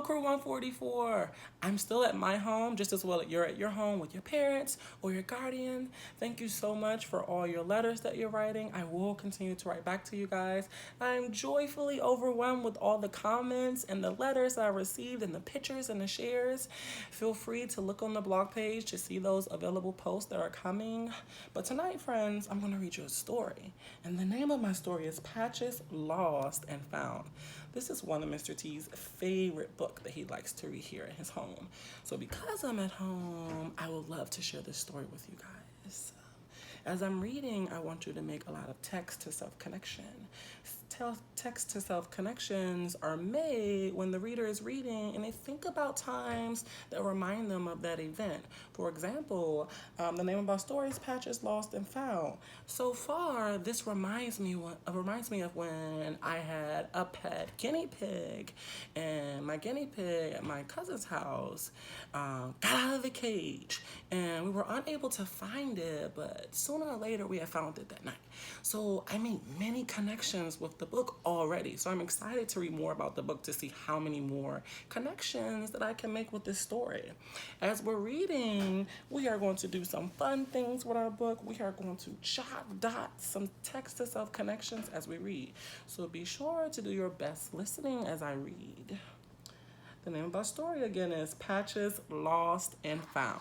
Crew 144. I'm still at my home just as well as you're at your home with your parents or your guardian. Thank you so much for all your letters that you're writing. I will continue to write back to you guys. I'm joyfully overwhelmed with all the comments and the letters that I received and the pictures and the shares. Feel free to look on the blog page to see those available posts that are coming. But tonight, friends, I'm going to read you a story. And the name of my story is Patches Lost and Found. This is one of Mr. T's favorite book that he likes to read here at his home. So because I'm at home, I would love to share this story with you guys. As I'm reading, I want you to make a lot of text to self connection. Text to self connections are made when the reader is reading and they think about times that remind them of that event. For example, the name of our story is Patches Lost and Found. So far, this reminds me of when I had a pet guinea pig, and my guinea pig at my cousin's house got out of the cage, and we were unable to find it, but sooner or later we had found it that night. So I made many connections with the book already. So I'm excited to read more about the book to see how many more connections that I can make with this story. As we're reading, we are going to do some fun things with our book. We are going to dot some text to self connections as we read. So be sure to do your best listening as I read. The name of our story again is Patches Lost and Found.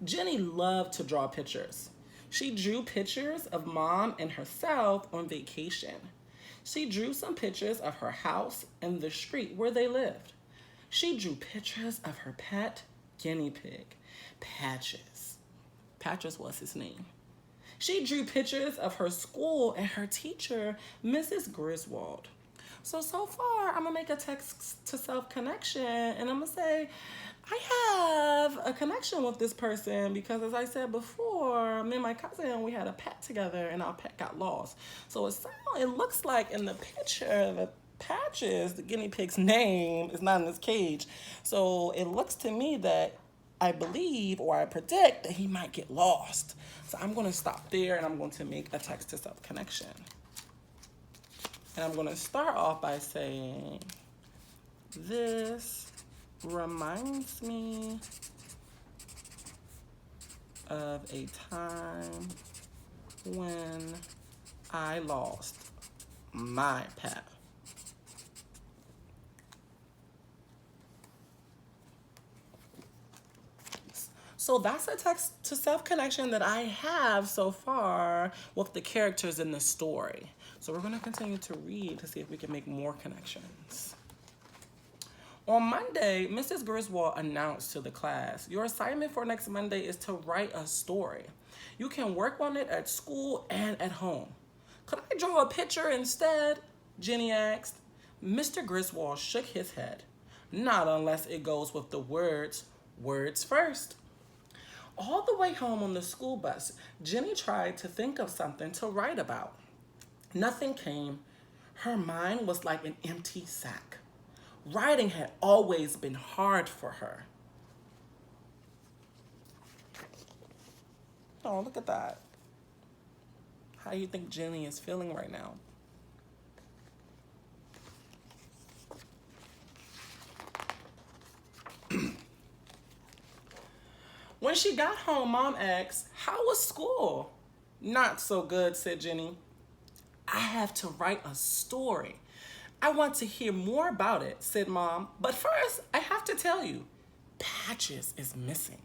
Jenny loved to draw pictures. She drew pictures of Mom and herself on vacation. She drew some pictures of her house and the street where they lived. She drew pictures of her pet guinea pig, Patches. Patches was his name. She drew pictures of her school and her teacher, Mrs. Griswold. So far, I'm going to make a text to self connection, and I'm going to say, I have a connection with this person because, as I said before, me and my cousin, we had a pet together and our pet got lost. So it looks like in the picture that Patches, the guinea pig's name, is not in his cage. So it looks to me that I believe or I predict that he might get lost. So I'm going to stop there and I'm going to make a text to self connection. And I'm going to start off by saying, this reminds me of a time when I lost my pet. So that's a text to self connection that I have so far with the characters in the story. So we're going to continue to read to see if we can make more connections. On Monday, Mrs. Griswold announced to the class, your assignment for next Monday is to write a story. You can work on it at school and at home. Could I draw a picture instead? Jenny asked. Mr. Griswold shook his head. Not unless it goes with the words first. All the way home on the school bus, Jenny tried to think of something to write about. Nothing came. Her mind was like an empty sack. Writing had always been hard for her. Oh, look at that. How do you think Jenny is feeling right now? When she got home, Mom asked, how was school? Not so good, said Jenny. I have to write a story. I want to hear more about it, said Mom. But first, I have to tell you, Patches is missing.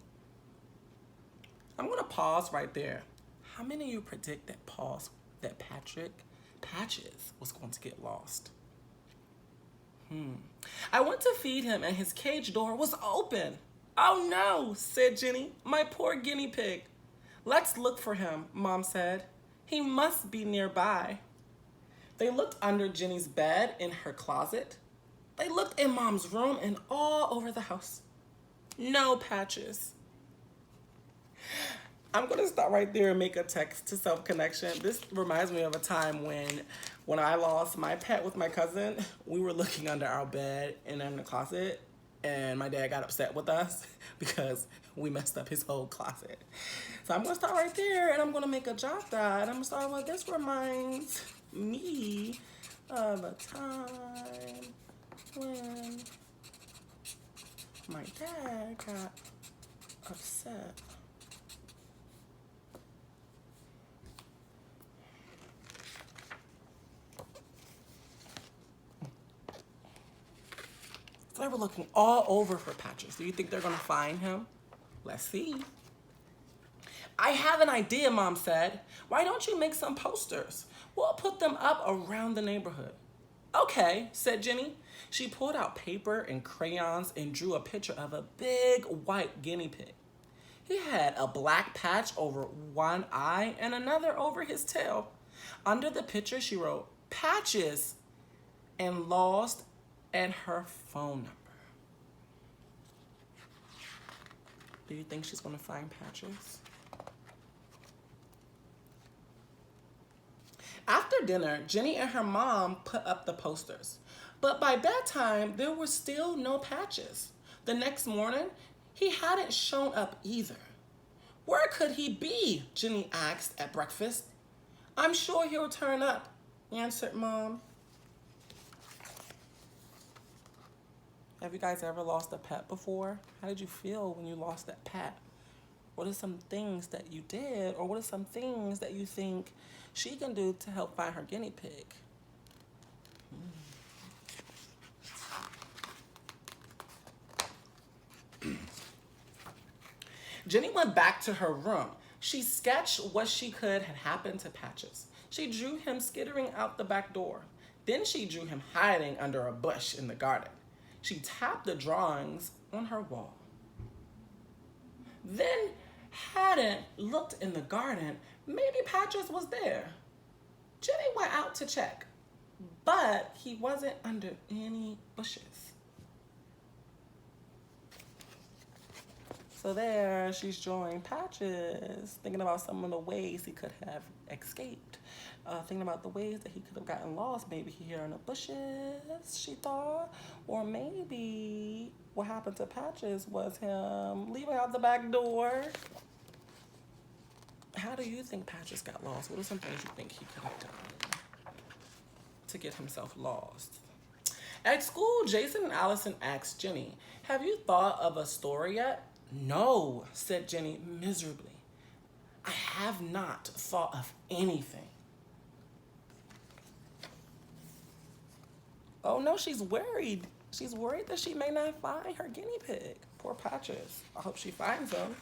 I'm going to pause right there. How many of you predict that Patches was going to get lost? I went to feed him and his cage door was open. Oh no, said Jenny, my poor guinea pig. Let's look for him, Mom said. He must be nearby. They looked under Jenny's bed, in her closet. They looked in Mom's room and all over the house. No Patches. I'm going to stop right there and make a text to self-connection. This reminds me of a time when I lost my pet with my cousin. We were looking under our bed and in the closet, and my dad got upset with us because we messed up his whole closet. So I'm going to start right there, and I'm going to make a jot that. I'm going to start with, this reminds me of a time when my dad got upset. So they were looking all over for Patches. Do you think they're gonna find him? Let's see. I have an idea, Mom said. Why don't you make some posters? We'll put them up around the neighborhood. Okay, said Jenny. She pulled out paper and crayons and drew a picture of a big white guinea pig. He had a black patch over one eye and another over his tail. Under the picture, she wrote Patches and lost and her phone number. Do you think she's gonna find Patches? After dinner, Jenny and her mom put up the posters. But by bedtime, there were still no Patches. The next morning, he hadn't shown up either. Where could he be? Jenny asked at breakfast. I'm sure he'll turn up, answered Mom. Have you guys ever lost a pet before? How did you feel when you lost that pet? What are some things that you did, or what are some things that you think she can do to help find her guinea pig? Jenny went back to her room. She sketched what she could had happened to Patches. She drew him skittering out the back door. Then she drew him hiding under a bush in the garden. She tapped the drawings on her wall. Then, hadn't looked in the garden, maybe Patches was there. Jenny went out to check, but he wasn't under any bushes. So there, she's drawing Patches, thinking about some of the ways he could have escaped. Thinking about the ways that he could have gotten lost. Maybe here in the bushes, she thought. Or maybe what happened to Patches was him leaving out the back door. How do you think Patches got lost? What are some things you think he could have done to get himself lost? At school, Jason and Allison asked Jenny, have you thought of a story yet? No, said Jenny miserably. I have not thought of anything. Oh no, she's worried. She's worried that she may not find her guinea pig. Poor Patches. I hope she finds him.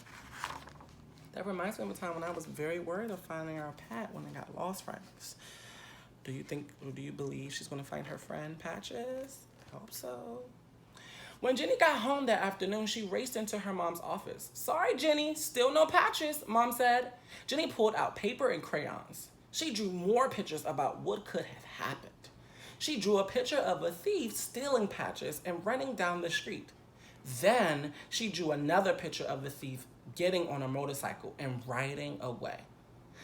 That reminds me of a time when I was very worried of finding our pet when I got lost, friends. Do you think, or do you believe she's gonna find her friend Patches? I hope so. When Jenny got home that afternoon, she raced into her mom's office. Sorry, Jenny, still no Patches, Mom said. Jenny pulled out paper and crayons. She drew more pictures about what could have happened. She drew a picture of a thief stealing Patches and running down the street. Then she drew another picture of the thief getting on a motorcycle and riding away.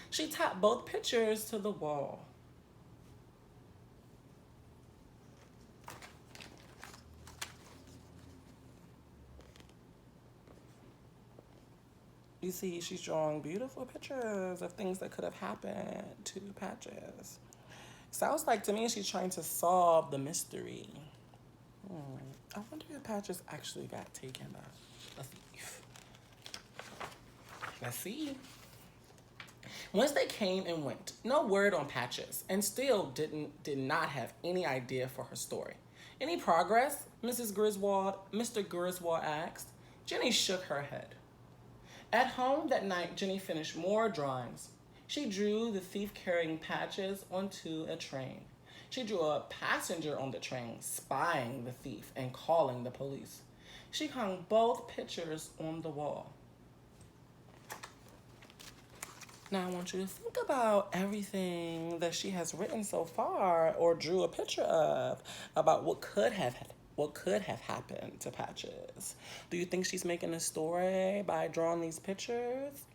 She tapped both pictures to the wall. You see, she's drawing beautiful pictures of things that could have happened to Patches. Sounds like to me she's trying to solve the mystery. I wonder if Patches actually got taken by a thief. Let's see. Wednesday came and went. No word on Patches, and still did not have any idea for her story. Any progress? Mr. Griswold asked. Jenny shook her head. At home that night, Jenny finished more drawings. She drew the thief carrying Patches onto a train. She drew a passenger on the train, spying the thief and calling the police. She hung both pictures on the wall. Now I want you to think about everything that she has written so far or drew a picture of about what could have happened to Patches. Do you think she's making a story by drawing these pictures?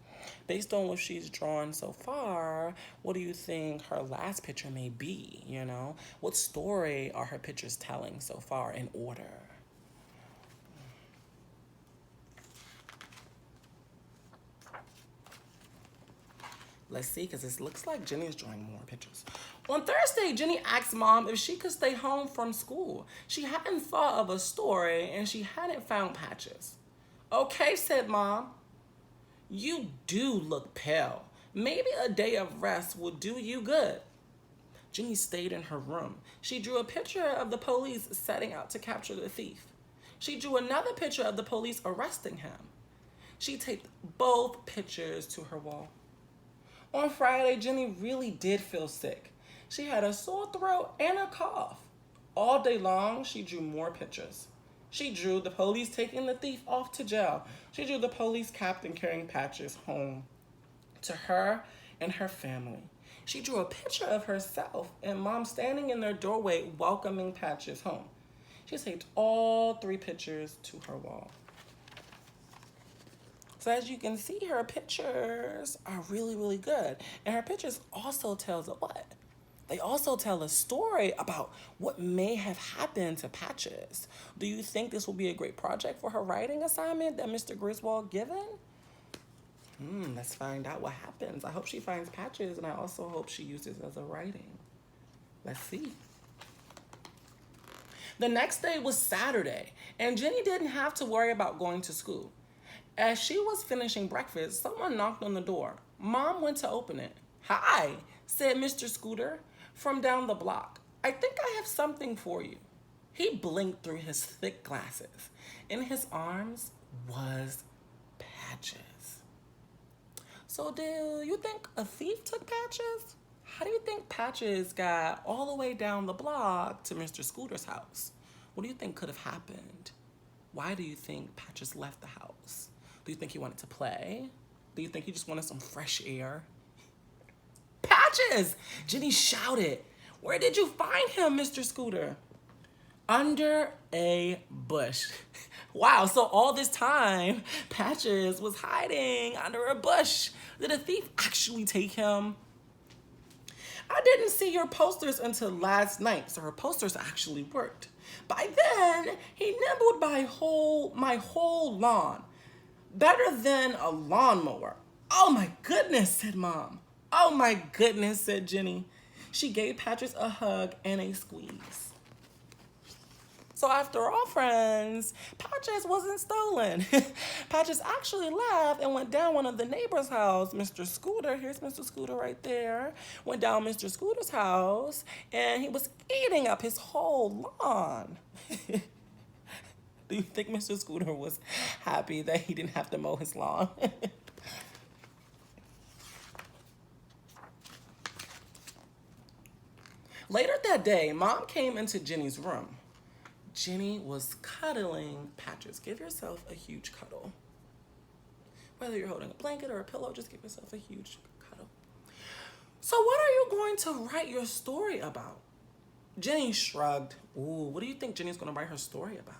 Based on what she's drawn so far, what do you think her last picture may be, you know? What story are her pictures telling so far in order? Let's see, because it looks like Jenny is drawing more pictures. On Thursday, Jenny asked Mom if she could stay home from school. She hadn't thought of a story and she hadn't found Patches. Okay, said Mom. You do look pale. Maybe a day of rest will do you good. Jenny stayed in her room. She drew a picture of the police setting out to capture the thief. She drew another picture of the police arresting him. She taped both pictures to her wall. On Friday, Jenny really did feel sick. She had a sore throat and a cough. All day long, she drew more pictures. She drew the police taking the thief off to jail. She drew the police captain carrying Patches home to her and her family. She drew a picture of herself and Mom standing in their doorway welcoming Patches home. She taped all 3 pictures to her wall. So as you can see, her pictures are really, really good. And her pictures also tells a what? They also tell a story about what may have happened to Patches. Do you think this will be a great project for her writing assignment that Mr. Griswold given? Let's find out what happens. I hope she finds Patches, and I also hope she uses it as a writing. Let's see. The next day was Saturday, and Jenny didn't have to worry about going to school. As she was finishing breakfast, someone knocked on the door. Mom went to open it. Hi, said Mr. Scooter from down the block. I think I have something for you. He blinked through his thick glasses. In his arms was Patches. So do you think a thief took Patches? How do you think Patches got all the way down the block to Mr. Scooter's house? What do you think could have happened? Why do you think Patches left the house? Do you think he wanted to play? Do you think he just wanted some fresh air? Patches! Jenny shouted. Where did you find him, Mr. Scooter? Under a bush. Wow, so all this time, Patches was hiding under a bush. Did a thief actually take him? I didn't see your posters until last night, so her posters actually worked. By then, he nibbled my whole lawn. Better than a lawnmower. Oh my goodness, said Mom. Oh my goodness, said Jenny. She gave Patches a hug and a squeeze. So after all, friends, Patches wasn't stolen. Patches actually left and went down one of the neighbor's house. Mr. Scooter, here's Mr. Scooter right there, went down Mr. Scooter's house and he was eating up his whole lawn. Do you think Mr. Scooter was happy that he didn't have to mow his lawn? Later that day, Mom came into Jenny's room. Jenny was cuddling Patches. Give yourself a huge cuddle. Whether you're holding a blanket or a pillow, just give yourself a huge cuddle. So what are you going to write your story about? Jenny shrugged. Ooh, what do you think Jenny's going to write her story about?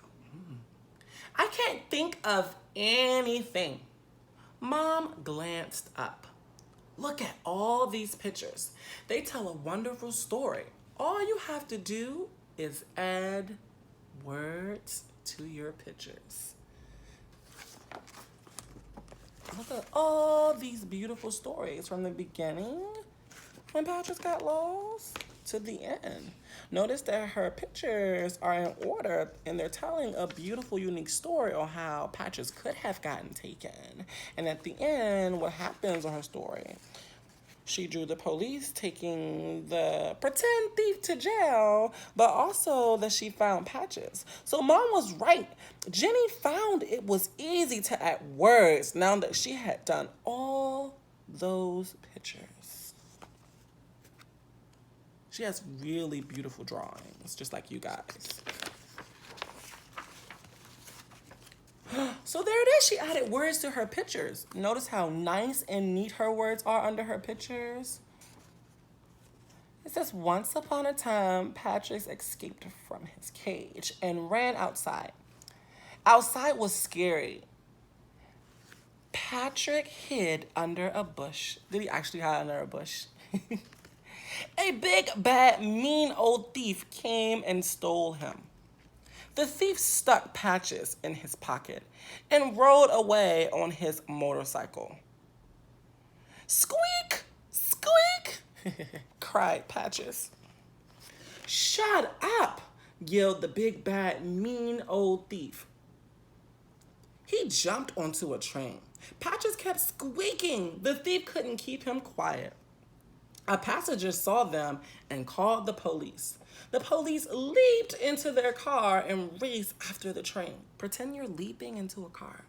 I can't think of anything. Mom glanced up. Look at all these pictures. They tell a wonderful story. All you have to do is add words to your pictures. Look at all these beautiful stories from the beginning when Patches got lost to the end. Notice that her pictures are in order and they're telling a beautiful, unique story on how Patches could have gotten taken. And at the end, what happens in her story? She drew the police taking the pretend thief to jail, but also that she found Patches. So Mom was right. Jenny found it was easy to add words now that she had done all those pictures. She has really beautiful drawings, just like you guys. So there it is. She added words to her pictures. Notice how nice and neat her words are under her pictures. It says, once upon a time, Patches escaped from his cage and ran outside. Outside was scary. Patrick hid under a bush. Did he actually hide under a bush? A big, bad, mean old thief came and stole him. The thief stuck Patches in his pocket and rode away on his motorcycle. Squeak! cried Patches. Shut up, yelled the big bad mean old thief. He jumped onto a train. Patches kept squeaking. The thief couldn't keep him quiet. A passenger saw them and called the police. The police leaped into their car and raced after the train. Pretend you're leaping into a car.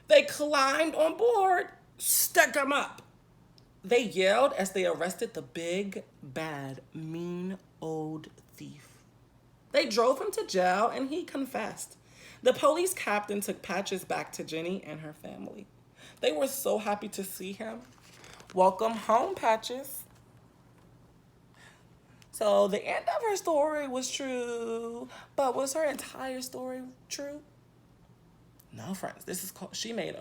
They climbed on board, stuck him up. They yelled as they arrested the big, bad, mean old thief. They drove him to jail and he confessed. The police captain took Patches back to Jenny and her family. They were so happy to see him. Welcome home, Patches. So the end of her story was true, but was her entire story true? No, friends. This is called. She made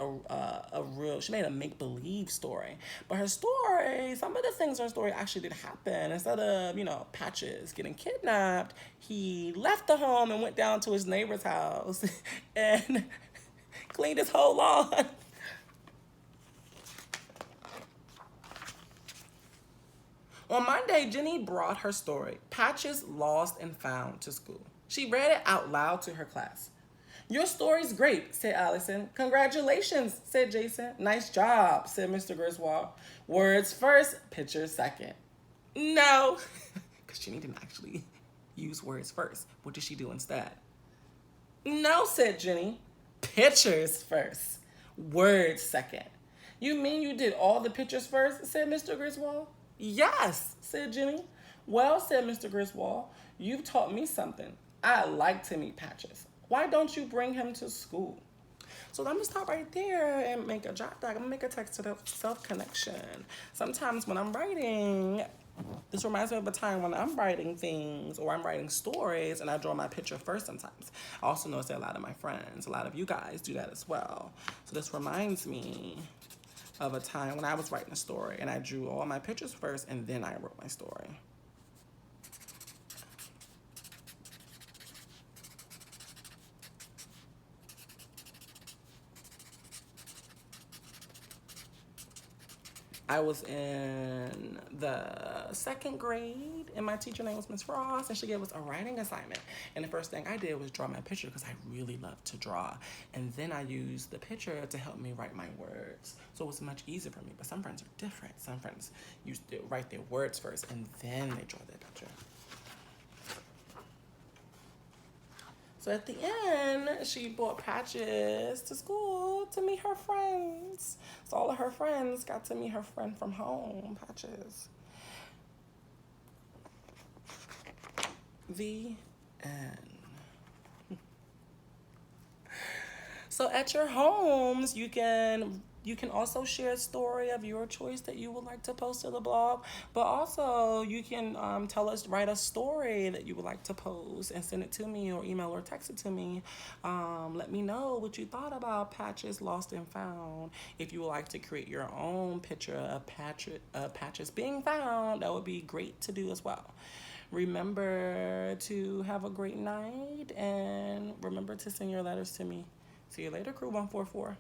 she made a make believe story, but her story, some of the things in her story actually did happen. Instead of Patches getting kidnapped, he left the home and went down to his neighbor's house and cleaned his whole lawn. On Monday, Jenny brought her story, Patches Lost and Found, to school. She read it out loud to her class. Your story's great, said Allison. Congratulations, said Jason. Nice job, said Mr. Griswold. Words first, pictures second. No, because she didn't actually use words first. What did she do instead? No, said Jenny. Pictures first, words second. You mean you did all the pictures first, said Mr. Griswold. Yes, said Jenny. Well, said Mr. Griswold, you've taught me something. I like to meet Patches. Why don't you bring him to school? So I'm gonna stop right there and make a jot tag. I'm gonna make a text to the self-connection. Sometimes when I'm writing, this reminds me of a time when I'm writing things or I'm writing stories and I draw my picture first sometimes. I also notice that a lot of my friends, a lot of you guys do that as well. So this reminds me of a time when I was writing a story and I drew all my pictures first and then I wrote my story. I was in the second grade, and my teacher name was Miss Ross, and she gave us a writing assignment. And the first thing I did was draw my picture because I really love to draw. And then I used the picture to help me write my words. So it was much easier for me. But some friends are different. Some friends used to write their words first, and then they draw their picture. So at the end, she brought Patches to school to meet her friends. So all of her friends got to meet her friend from home, Patches. The end. So at your homes, you can also share a story of your choice that you would like to post to the blog, but also you can write a story that you would like to post and send it to me or email or text it to me. Let me know what you thought about Patches Lost and Found. If you would like to create your own picture of Patches being found, that would be great to do as well. Remember to have a great night and remember to send your letters to me. See you later, Crew 144.